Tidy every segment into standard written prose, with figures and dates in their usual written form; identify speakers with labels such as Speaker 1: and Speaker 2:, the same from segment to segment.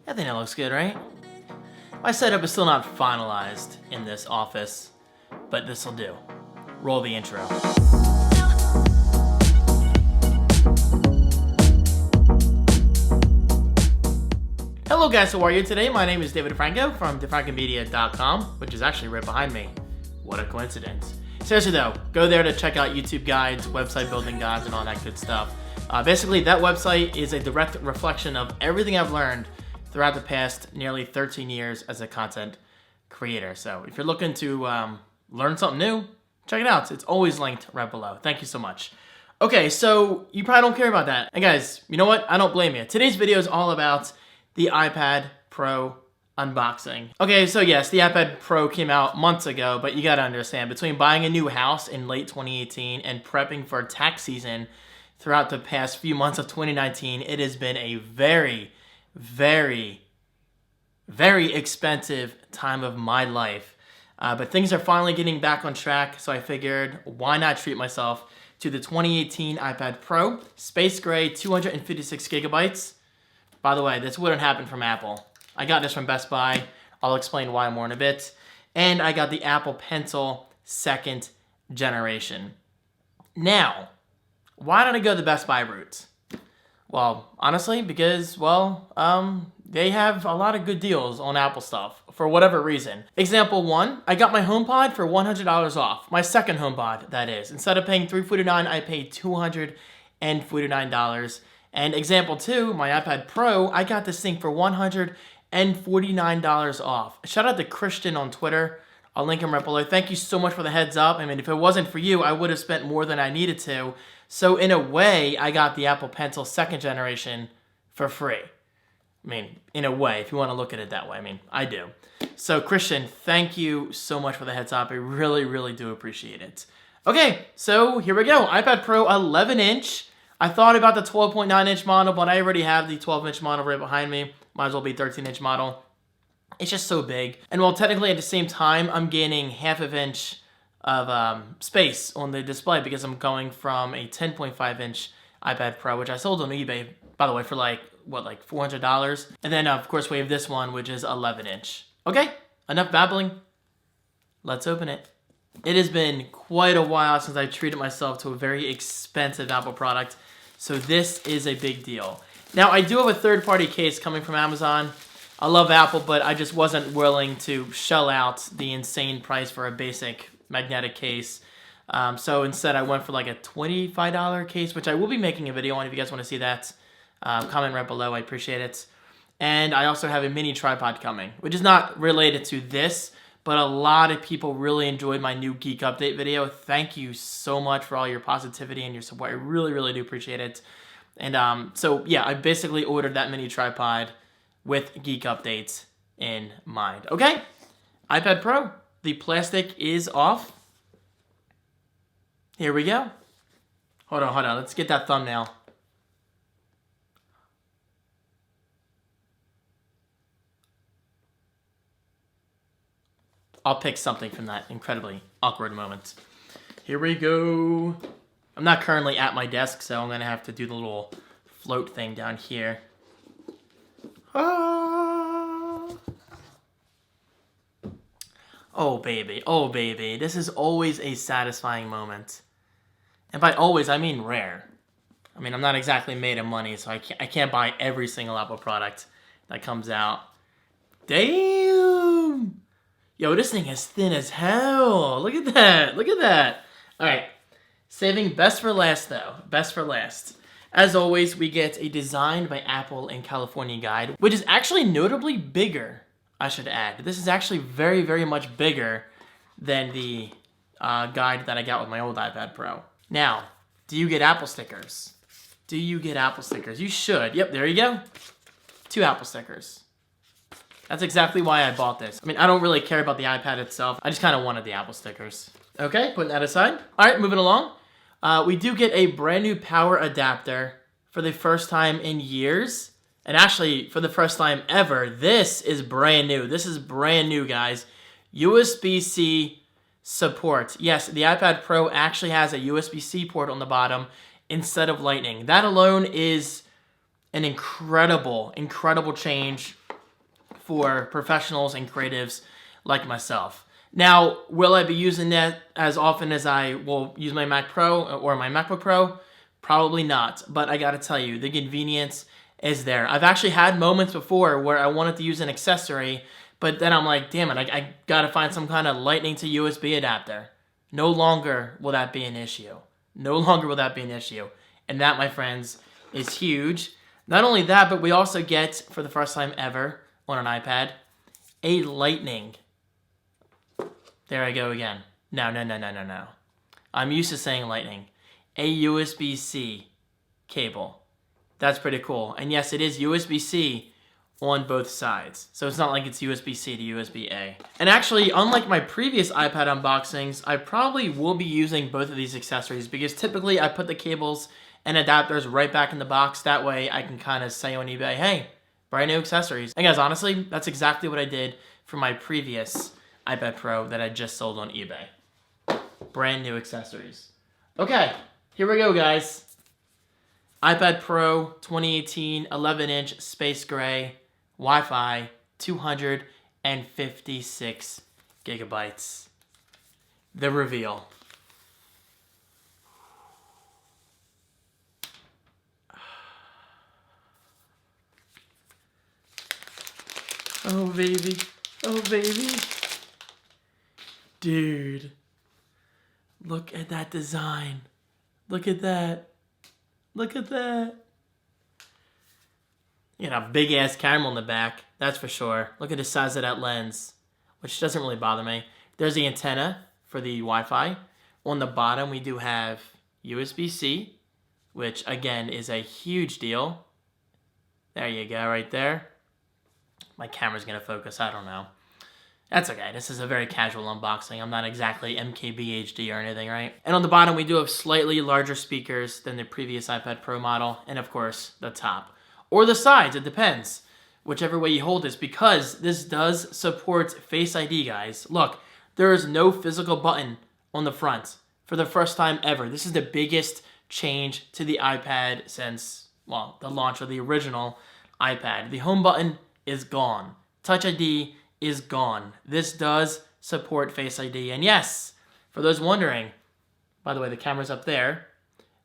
Speaker 1: I think that looks good, right? My setup is still not finalized in this office, but this'll do. Roll the intro. Hello guys, how are you today? My name is David Franco from DeFrancomedia.com, which is actually right behind me. What a coincidence. Seriously though, go there to check out YouTube guides, website building guides, and all that good stuff. Basically, that website is a direct reflection of everything I've learned throughout the past nearly 13 years as a content creator. So if you're looking to learn something new, check it out. It's always linked right below. Thank you so much. Okay, so you probably don't care about that. And guys, you know what? I don't blame you. Today's video is all about the iPad Pro unboxing. Okay, so yes, the iPad Pro came out months ago, but you gotta understand, between buying a new house in late 2018 and prepping for tax season throughout the past few months of 2019, it has been a very, very, very expensive time of my life. But things are finally getting back on track, so I figured, why not treat myself to the 2018 iPad Pro, space gray, 256 gigabytes. By the way, this wouldn't happen from Apple. I got this from Best Buy. I'll explain why more in a bit. And I got the Apple Pencil 2nd generation. Now, why did I go the Best Buy route? Well, honestly, because, they have a lot of good deals on Apple stuff, for whatever reason. Example 1, I got my HomePod for $100 off. My second HomePod, that is. Instead of paying $349, I paid $249. And example 2, my iPad Pro, I got this thing for $149 off. Shout out to Christian on Twitter. I'll link him right below. Thank you so much for the heads up. I mean, if it wasn't for you, I would have spent more than I needed to. So in a way, I got the Apple Pencil 2nd generation for free. I mean, in a way, if you want to look at it that way. I mean, I do. So Christian, thank you so much for the heads up. I really, really do appreciate it. Okay, so here we go. iPad Pro 11-inch. I thought about the 12.9-inch model, but I already have the 12-inch model right behind me. Might as well be 13-inch model. It's just so big. And while technically at the same time, I'm gaining half of inch of space on the display because I'm going from a 10.5-inch iPad Pro, which I sold on eBay, by the way, for like $400. And then, of course, we have this one, which is 11-inch. Okay, enough babbling. Let's open it. It has been quite a while since I treated myself to a very expensive Apple product, so this is a big deal. Now, I do have a third-party case coming from Amazon. I love Apple, but I just wasn't willing to shell out the insane price for a basic magnetic case. So instead, I went for like a $25 case, which I will be making a video on if you guys want to see that. Comment right below. I appreciate it. And I also have a mini tripod coming, which is not related to this, but a lot of people really enjoyed my new Geek Update video. Thank you so much for all your positivity and your support. I really, really do appreciate it. And so, yeah, I basically ordered that mini tripod with Geek Updates in mind. Okay, iPad Pro. The plastic is off. Here we go. Hold on. Let's get that thumbnail. I'll pick something from that incredibly awkward moment. Here we go. I'm not currently at my desk, so I'm going to have to do the little float thing down here. Ah. Oh, baby. Oh, baby. This is always a satisfying moment. And by always, I mean rare. I mean, I'm not exactly made of money, so I can't buy every single Apple product that comes out. Damn! Yo, this thing is thin as hell. Look at that. Look at that. All right. Saving best for last, though. Best for last. As always, we get a Designed by Apple in California guide, which is actually notably bigger, I should add. This is actually very, very much bigger than the guide that I got with my old iPad Pro. Now, do you get Apple stickers? Do you get Apple stickers? You should. Yep, there you go. 2 Apple stickers. That's exactly why I bought this. I mean, I don't really care about the iPad itself. I just kind of wanted the Apple stickers. Okay, putting that aside. All right, moving along. We do get a brand new power adapter for the first time in years. And actually, for the first time ever, this is brand new. This is brand new, guys. USB-C support. Yes, the iPad Pro actually has a USB-C port on the bottom instead of Lightning. That alone is an incredible, incredible change for professionals and creatives like myself. Now, will I be using that as often as I will use my Mac Pro or my MacBook Pro? Probably not, but I gotta tell you, the convenience is there. I've actually had moments before where I wanted to use an accessory, but then I'm like, damn it, I gotta find some kind of lightning to USB adapter. No longer will that be an issue. No longer will that be an issue. And that, my friends, is huge. Not only that, but we also get, for the first time ever on an iPad, a lightning. There I go again. No. I'm used to saying lightning. A USB-C cable. That's pretty cool. And yes, it is USB-C on both sides. So it's not like it's USB-C to USB-A. And actually, unlike my previous iPad unboxings, I probably will be using both of these accessories because typically I put the cables and adapters right back in the box. That way I can kind of say on eBay, hey, brand new accessories. And guys, honestly, that's exactly what I did for my previous iPad Pro that I just sold on eBay. Brand new accessories. Okay, here we go, guys. iPad Pro 2018 11-inch space gray, Wi-Fi, 256 gigabytes. The reveal. Oh, baby. Oh, baby. Dude. Look at that design. Look at that. Look at that. You know, big ass camera on the back, that's for sure. Look at the size of that lens, which doesn't really bother me. There's the antenna for the Wi-Fi. On the bottom, we do have USB-C, which again is a huge deal. There you go, right there. My camera's gonna focus, I don't know. That's okay, this is a very casual unboxing. I'm not exactly MKBHD or anything, right? And on the bottom, we do have slightly larger speakers than the previous iPad Pro model, and of course, the top. Or the sides, it depends. Whichever way you hold this, because this does support Face ID, guys. Look, there is no physical button on the front for the first time ever. This is the biggest change to the iPad since, well, the launch of the original iPad. The home button is gone. Touch ID is gone. This does support Face ID. And yes, for those wondering, by the way, the camera's up there.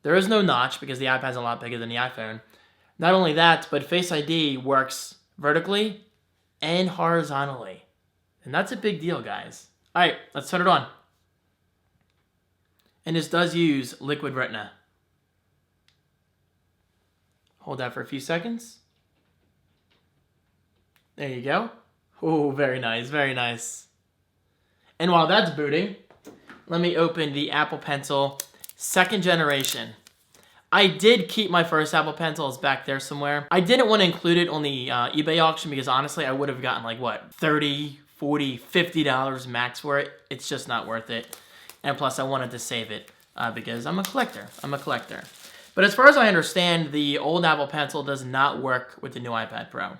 Speaker 1: There is no notch because the iPad's a lot bigger than the iPhone. Not only that, but Face ID works vertically and horizontally. And that's a big deal, guys. All right, let's turn it on. And this does use Liquid Retina. Hold that for a few seconds. There you go. Oh, very nice, very nice. And while that's booting, let me open the Apple Pencil 2nd generation. I did keep my first Apple Pencil, it's back there somewhere. I didn't want to include it on the eBay auction because honestly, I would have gotten like, what, $30, $40, $50 max for it. It's just not worth it. And plus, I wanted to save it because I'm a collector. But as far as I understand, the old Apple Pencil does not work with the new iPad Pro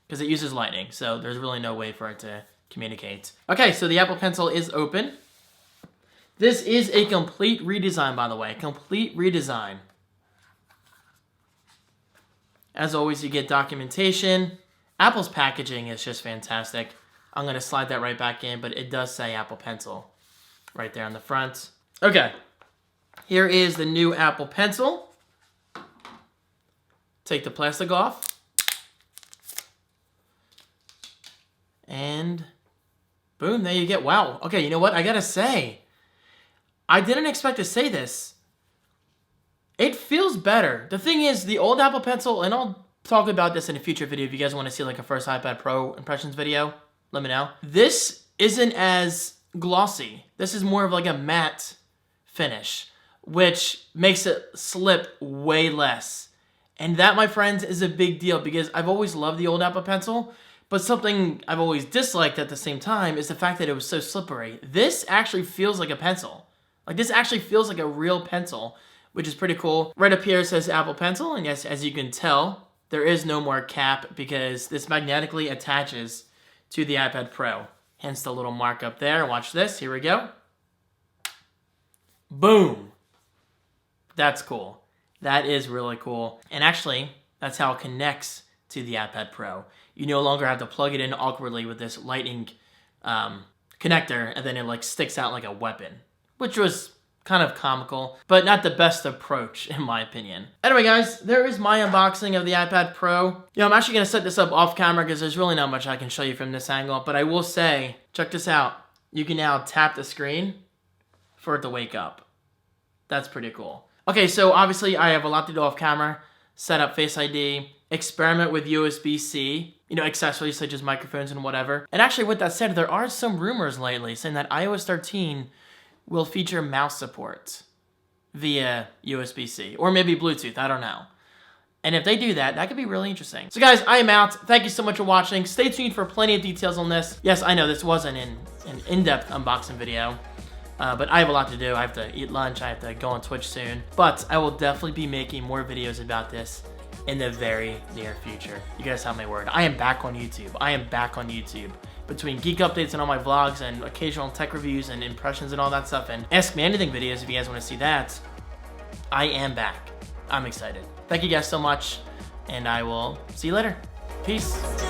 Speaker 1: because it uses Lightning, so there's really no way for it to communicate. Okay, so the Apple Pencil is open. This is a complete redesign, by the way. Complete redesign. As always, you get documentation. Apple's packaging is just fantastic. I'm going to slide that right back in, but it does say Apple Pencil right there on the front. Okay, here is the new Apple Pencil. Take the plastic off. And boom, there you get. Wow. Okay, you know what? I got to say, I didn't expect to say this. It feels better. The thing is, the old Apple Pencil, and I'll talk about this in a future video if you guys want to see like a first iPad Pro impressions video, let me know. This isn't as glossy. This is more of like a matte finish, which makes it slip way less. And that, my friends, is a big deal because I've always loved the old Apple Pencil, but something I've always disliked at the same time is the fact that it was so slippery. This actually feels like a pencil. Like this actually feels like a real pencil, which is pretty cool. Right up here it says Apple Pencil, and yes, as you can tell, there is no more cap because this magnetically attaches to the iPad Pro. Hence the little mark up there. Watch this, here we go. Boom. That's cool. That is really cool. And actually, that's how it connects to the iPad Pro. You no longer have to plug it in awkwardly with this lightning connector, and then it like sticks out like a weapon, which was kind of comical, but not the best approach in my opinion. Anyway guys, there is my unboxing of the iPad Pro. I'm actually going to set this up off camera because there's really not much I can show you from this angle, but I will say, check this out. You can now tap the screen for it to wake up. That's pretty cool. Okay, so obviously I have a lot to do off camera. Set up Face ID, experiment with USB-C, accessories such as microphones and whatever. And actually with that said, there are some rumors lately saying that iOS 13 will feature mouse support via USB-C or maybe Bluetooth, I don't know. And if they do that, that could be really interesting. So guys, I am out. Thank you so much for watching. Stay tuned for plenty of details on this. Yes, I know this wasn't an in-depth unboxing video, but I have a lot to do. I have to eat lunch. I have to go on Twitch soon. But I will definitely be making more videos about this in the very near future. You guys have my word. I am back on YouTube. I am back on YouTube. Between geek updates and all my vlogs and occasional tech reviews and impressions and all that stuff and Ask Me Anything videos if you guys want to see that, I am back. I'm excited. Thank you guys so much, and I will see you later. Peace.